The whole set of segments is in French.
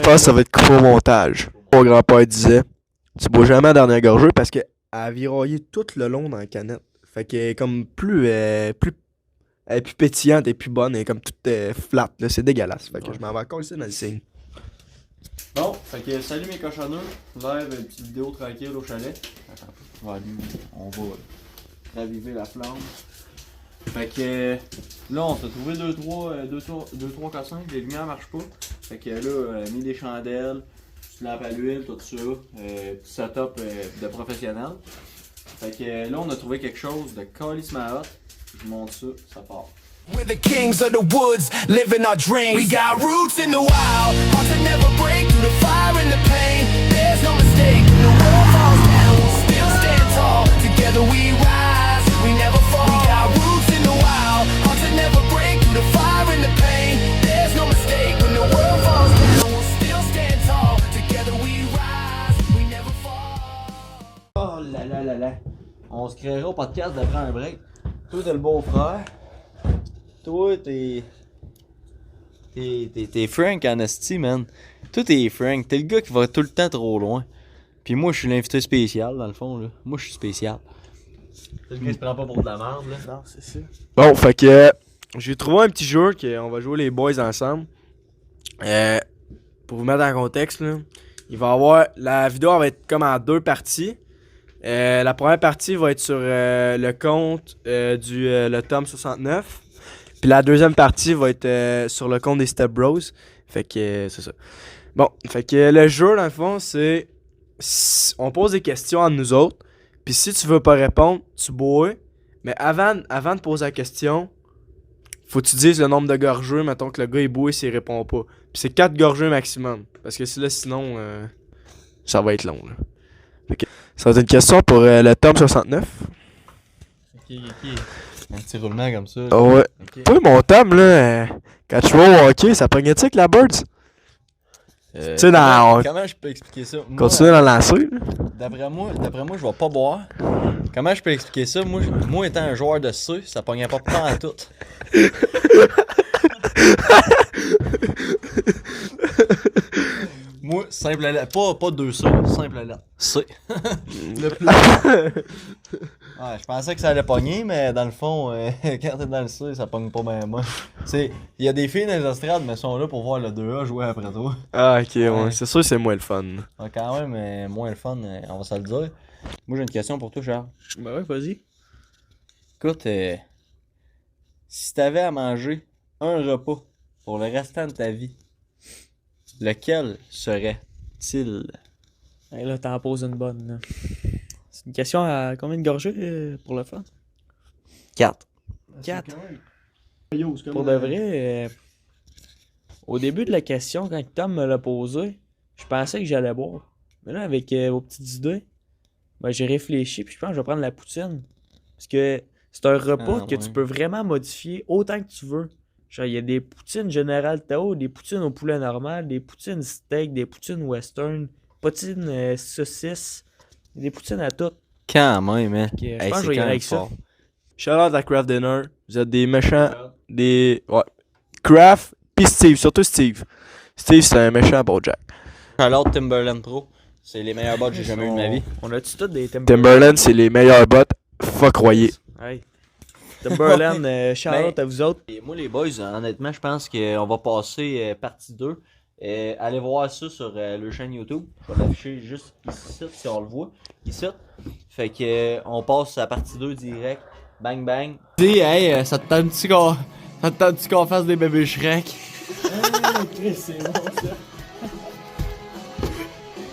pense que ça va être coupé au montage. Mon grand-père disait, tu bois jamais à la dernière gorgée parce qu'elle a viraillé tout le long dans la canette. Fait qu'elle est comme elle est plus pétillante, elle est plus bonne, elle est comme toute flat, là, c'est dégueulasse. Fait que je m'en vais encore ici dans le signe. Bon, fait que salut mes cochonneux, live, une petite vidéo tranquille au chalet. Attends, on va raviver la flamme. Fait que là on s'est trouvé 2-3 cossins, les lumières marchent pas. Fait que là, mis des chandelles, petite lampe à l'huile, tout ça, petit setup de professionnel. Fait que là on a trouvé quelque chose de calissement hot. Je vous montre ça, ça part. We're the kings of the woods, living our dreams. We got roots in the wild, hearts that never break through the fire and the pain. There's no mistake, when the world falls down, we'll still stand tall. Together we rise, we never fall. We got roots in the wild, hearts that never break through the fire and the pain. There's no mistake, when the world falls down, we'll still stand tall. Together we rise, we never fall. Oh là là là là. On se créera au podcast d'après un break. Toi t'es le beau-frère. Toi, t'es Frank en esti, man. Toi, t'es Frank. T'es le gars qui va tout le temps trop loin. Puis moi, je suis l'invité spécial, dans le fond, là. Moi, je suis spécial. T'es le gars qui se prend pas pour de la merde, là. Non, c'est ça. Bon, fait que j'ai trouvé un petit jeu qu'on va jouer les boys ensemble. Pour vous mettre en contexte, là, il va y avoir... La vidéo va être comme en 2 parties. La première partie va être sur le compte le tome 69. Puis la deuxième partie va être sur le compte des Step Bros. Fait que c'est ça. Bon, fait que le jeu, dans le fond, c'est... On pose des questions à nous autres. Puis si tu veux pas répondre, tu bois. Mais avant de poser la question, faut que tu dises le nombre de gorgées, mettons que le gars il boit s'il répond pas. Puis c'est 4 gorgées maximum. Parce que sinon, ça va être long, là. Fait que, ça va être une question pour le tome 69. Ok. Un petit roulement comme ça. Oh ouais. Okay. Toi, mon tome, là, quand tu vas au hockey, ça pogne-tu avec la Birds? Tu sais, Comment je peux expliquer ça? Continue dans le lancer, là. D'après moi, je vais pas boire. Comment je peux expliquer ça? Moi étant un joueur de C, ça pognait pas en tout. Moi, simple à lettre. Pas 2 C, simple à lettre. C. Le plus. Ouais, je pensais que ça allait pogner, mais dans le fond, quand t'es dans le C, ça pogne pas bien moi. Il y a des filles dans les estrades, mais elles sont là pour voir le 2A jouer après toi. Ah, ok, ouais. C'est sûr que c'est moins le fun. Ouais, quand même, mais moins le fun, on va se le dire. Moi, j'ai une question pour toi, Charles. Ben ouais, vas-y. Écoute, si t'avais à manger un repas pour le restant de ta vie, lequel serait-il? Hey, là, t'en poses une bonne. Là. C'est une question à combien de gorgées pour le fun? 4. 4. Pour de vrai, au début de la question, quand Tom me l'a posé, je pensais que j'allais boire. Mais là, avec vos petites idées, ben, j'ai réfléchi puis je pense que je vais prendre la poutine. Parce que c'est un repas que tu peux vraiment modifier autant que tu veux. Genre, il y a des poutines Général Tao, des poutines au poulet normal, des poutines steak, des poutines western, poutines saucisses, des poutines à toutes. Quand même, hein? Je pense que je vais y aller avec ça. Shout out à Craft Dinner. Vous êtes des méchants. Ouais. Craft, pis Steve, surtout Steve. Steve, c'est un méchant bon Jack. Charlotte Timberland Pro. C'est les meilleurs bots que j'ai jamais eu de ma vie. On a-tu tous des Timberland, c'est les meilleurs bots. Fuck croyez. Hey. Timberland, shout out à vous autres. Et moi, les boys, honnêtement, je pense qu'on va passer partie 2. Allez voir ça sur le chaîne YouTube. Je vais l'afficher juste ici, si on le voit. Ici. Fait que on passe à partie 2 direct. Bang bang. Dis, hey, ça te tente-tu qu'on fasse des bébés Shrek? C'est bon ça.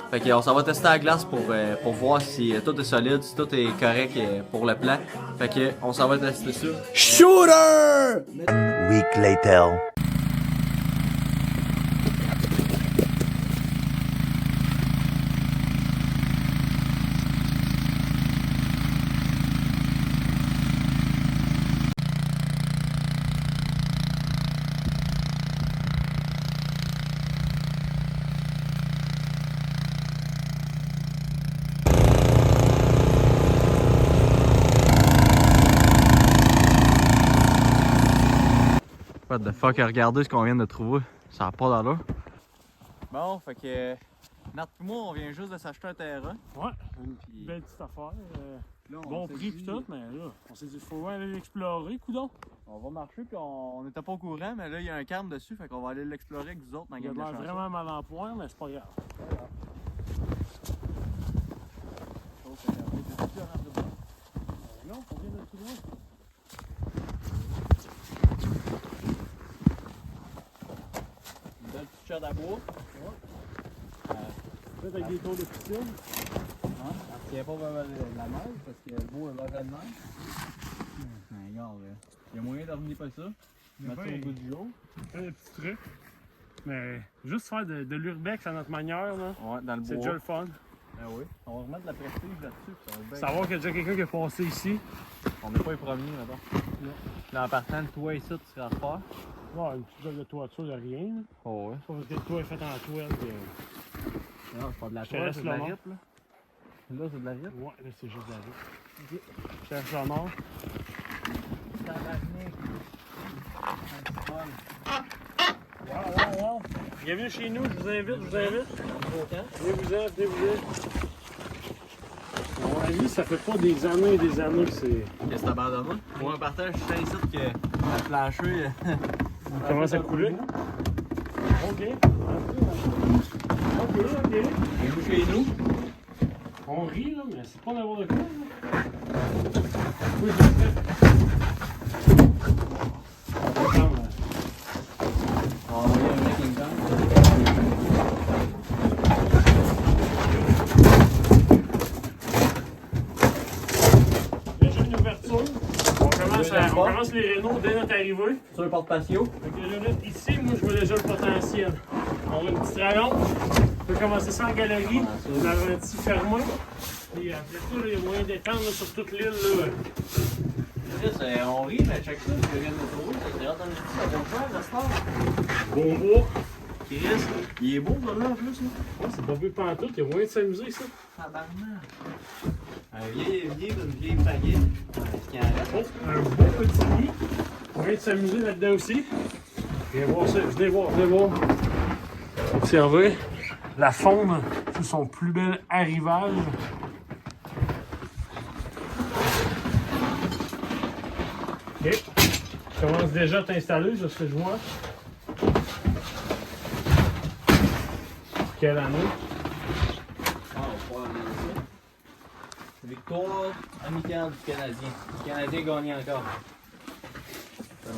Fait que on s'en va tester à la glace pour voir si tout est solide, si tout est correct pour le plat. Fait que on s'en va tester ça. Shooter! A week later. What the fuck, regardez ce qu'on vient de trouver. Ça a pas d'allure. Bon, fait que Nat et moi, on vient juste de s'acheter un terrain. Ouais, une Puis belle petite affaire. là, on Bon s'est prix dit, pis tout, mais là, on s'est dit, faut aller l'explorer, coudon. On va marcher, puis on n'était pas au courant, mais là, il y a un carme dessus, fait qu'on va aller l'explorer avec vous autres dans la Il a game de l'air chansons. vraiment mal en point, mais c'est pas grave. Non, on vient de tout loin. Une belle petite shot à bois. Peut-être avec des tours de piscine. Elle tient pas vraiment de la neige, parce que le beau est vraiment de neige. Regarde, il y a moyen de revenir pas ça. Mettre ça au goût du jour. Un petit truc. Mais juste faire de l'urbex à notre manière, là, Ouais, dans le bois. c'est déjà le fun. Ben oui. On va remettre de la prestige là-dessus, puis ça va bien. Savoir qu'il y a déjà quelqu'un qui est passé ici. On n'est pas les premiers, maintenant. Non. Là, en partant, le toit ici, tu seras à refaire. Ouais, une petite job de toiture de rien. Là. Oh ouais. Pas parce que le toit est fait en toile. Non, c'est pas de la Je toile, laisse c'est de le la nom. rip, là. Là, c'est de la rip. Ouais, là, c'est juste la vie. Je cherche le nord. Wow. Bienvenue chez nous, je vous invite. Venez-vous-en. Mon avis, ça fait pas des années et des années que c'est. Qu'est-ce que t'as abandonné? Moi, en partant, je suis ici que la plancher. On commence à couler. Ok. Viens-vous chez nous? On rit, là, mais c'est pas n'importe quoi. Là. Oui, On va envoyer un mec King Kong. déjà une ouverture. On commence les rénaux dès notre arrivée. Sur le porte-patio. Fait que déjà, ici, moi, je vois déjà le potentiel. On a une petite rallonge. On peut commencer ça en galerie. On a un petit fermé. Puis après ça, là, il y a moyen d'étendre là, sur toute l'île. Là. Chris, on rit, mais check ça, je viens de me trouver. Ça serait hâte dans le petit, ça va faire, la star. Bon bois. Chris, il est beau, là, en plus, là. Ouais, c'est pas vu pantoute. Il y a moyen de s'amuser, ça. Tabarnak. Un vieil d'une vieille baguette. Ce qui en reste. Oh, un beau petit lit. Moyen de s'amuser là-dedans aussi. Viens voir ça. Venez voir. Observez la faune sur son plus bel arrivage. Ok. Tu commences déjà à t'installer, c'est ce que je vois. Quelle année? Ah, on va pouvoir regarder ça. Victoire amicale du Canadien. Le Canadien gagne encore. Ça fait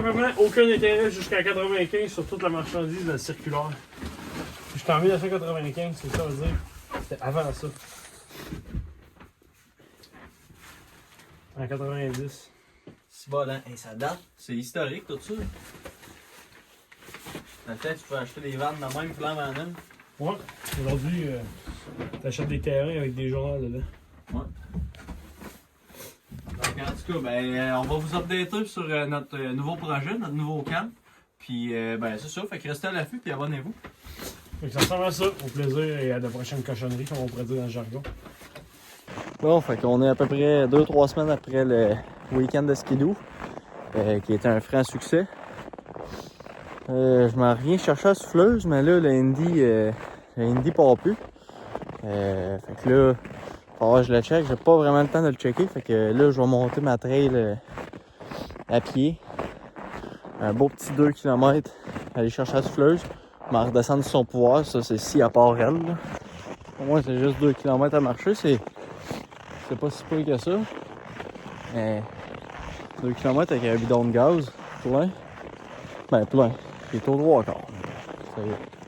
longtemps. Aucun intérêt jusqu'à 95 sur toute la marchandise de la circulaire. Je suis en 1995, c'est ça à dire. C'était avant ça. En 90. C'est bon, hein? Hey, ça date. C'est historique, tout ça. Dans le temps, tu peux acheter des vannes de même, flamme en une. Ouais, aujourd'hui, t'achètes des terrains avec des journaux dedans. Ouais. Donc, en tout cas, ben, on va vous updater sur notre nouveau projet, notre nouveau camp. Puis, ben, c'est ça. Fait que restez à l'affût, puis abonnez-vous. Donc ça ressemble à ça. Au plaisir et à de prochaines cochonneries, comme on pourrait dire dans le jargon. Bon, fait qu'on est à peu près 2-3 semaines après le week-end de skidoo, qui était un franc succès. Je m'en reviens chercher la souffleuse, mais là, le Indy part plus. Fait que là, je le check, j'ai pas vraiment le temps de le checker. Fait que là, je vais monter ma trail à pied. Un beau petit 2 km, aller chercher la souffleuse, m'en redescendre sur son pouvoir. Ça, c'est si à part elle. Là. Pour moi, c'est juste 2 km à marcher. C'est pas si peu que ça. Mais 2 km avec un bidon de gaz plein. Ben plein. Il est au droit encore.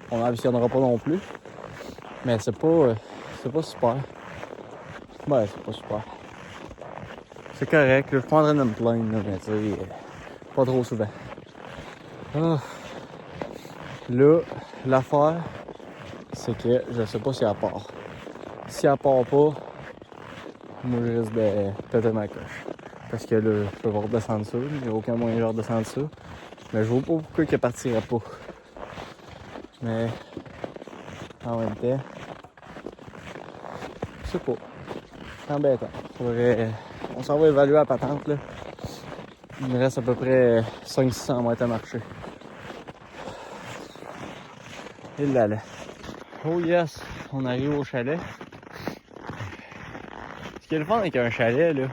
On n'ambitionnera pas non plus. Mais c'est pas super. Ouais, c'est pas super. C'est correct. Là, je prendrais de me plaindre, là, mais tu sais, pas trop souvent. Ah. Là, l'affaire, c'est que je sais pas si elle part. Si elle part pas, moi je risque de péter ma coche. Parce que là, je peux pas redescendre ça. Il n'y a aucun moyen de redescendre ça. Mais je vois pas pourquoi qu'elle partirait pas. Mais en même temps, je sais pas. C'est embêtant. On s'en va évaluer la patente là. Il me reste à peu près 500-600 mètres à marcher. Il là là. Oh yes, on arrive au chalet. Ce qui est le fun avec un chalet, là,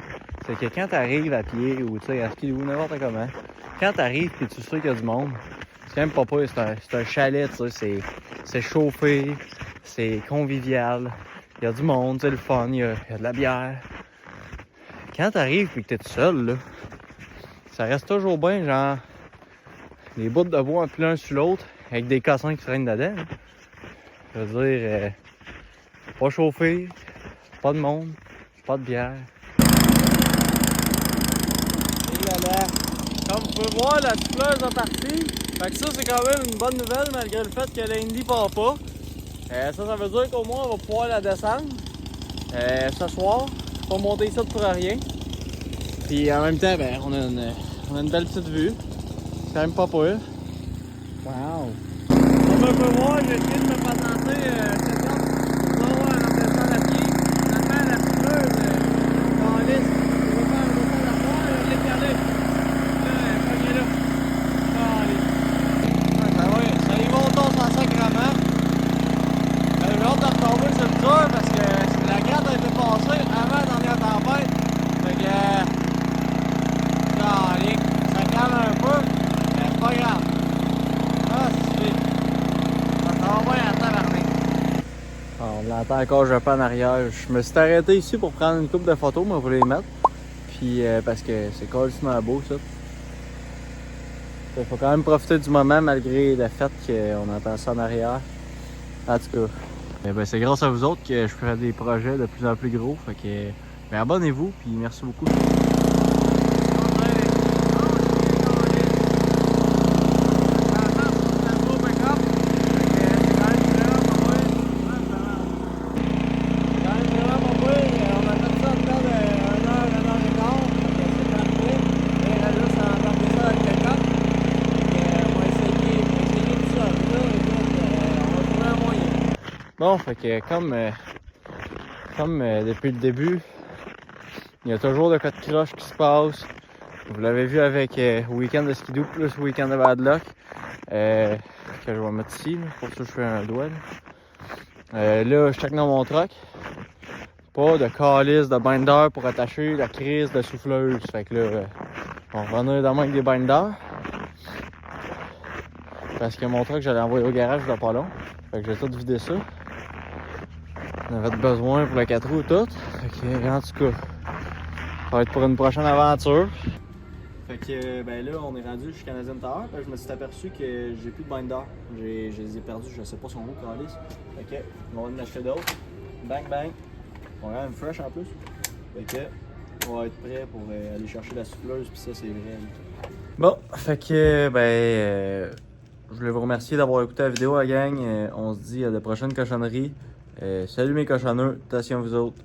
c'est que quand t'arrives à pied ou tu sais, à ski ou n'importe comment, quand t'arrives et tu sais qu'il y a du monde, c'est quand même pas pire, c'est un chalet, tu sais, c'est chauffé, c'est convivial, il y a du monde, c'est le fun, il y a de la bière. Quand t'arrives et que t'es tout seul, là, ça reste toujours bien, genre, les bouts de bois un peu l'un sur l'autre, avec des cassins qui traînent dedans. Là. Je veux dire, pas chauffé, pas de monde, pas de bière. Et là là. Comme vous pouvez voir, la souffleuse est partie. Fait que ça, c'est quand même une bonne nouvelle malgré le fait que l'Indy part pas. Ça veut dire qu'au moins on va pouvoir la descendre ce soir. Pas monter ça pour rien. Puis en même temps, ben, on a une belle petite vue. C'est quand même pas pire. Wow! Comme on peut voir, j'ai essayé de me patenter cette heure pour voir en descendant à pied. Finalement, la souffleuse, dans la liste, on va faire un descendre à voir, elle est calée. Là, elle est pognée là. Ça y va, on tombe sans sacrement. J'ai hâte de retomber sur le dur parce que la gratte a été passée avant la dernière tempête. Fait que. Ça calme un peu, mais c'est pas grave. Ah, ça va bien à tabarnak. On l'entend encore, je pas en arrière. Je me suis arrêté ici pour prendre une couple de photos, mais pour les mettre. Puis parce que c'est carrément beau ça. Il faut quand même profiter du moment malgré le fait qu'on entend ça en arrière. En tout cas. Eh ben, c'est grâce à vous autres que je ferai des projets de plus en plus gros. Fait que ben, abonnez-vous, puis merci beaucoup. Bon, fait que comme depuis le début, il y a toujours de cas de croche qui se passe. Vous l'avez vu avec Week-end de skidoo plus Week-end de bad luck. Que je vais mettre ici, là, pour ça je fais un doigt. Là, je check dans mon truck. Pas de calice de binder pour attacher la crise de souffleuse. Fait que là, on va revenir demain avec des binders. Parce que mon truck, j'allais envoyer au garage il y a pas long. Fait que j'ai tout vidé ça. On avait besoin pour le 4 roues tout. Fait que, en tout cas, ça va être pour une prochaine aventure. Fait que, ben là, on est rendu chez Canadian Tower. Je me suis aperçu que j'ai plus de binder. Je les ai perdus, je sais pas son où, calice. Fait que, on va en acheter d'autres. Bang bang. On a même fresh en plus. Fait que, on va être prêt pour aller chercher la souffleuse, pis ça, c'est vrai. Bon, fait que, je voulais vous remercier d'avoir écouté la vidéo, la gang. On se dit à de prochaines cochonneries. Salut mes cochonneux, attention vous autres.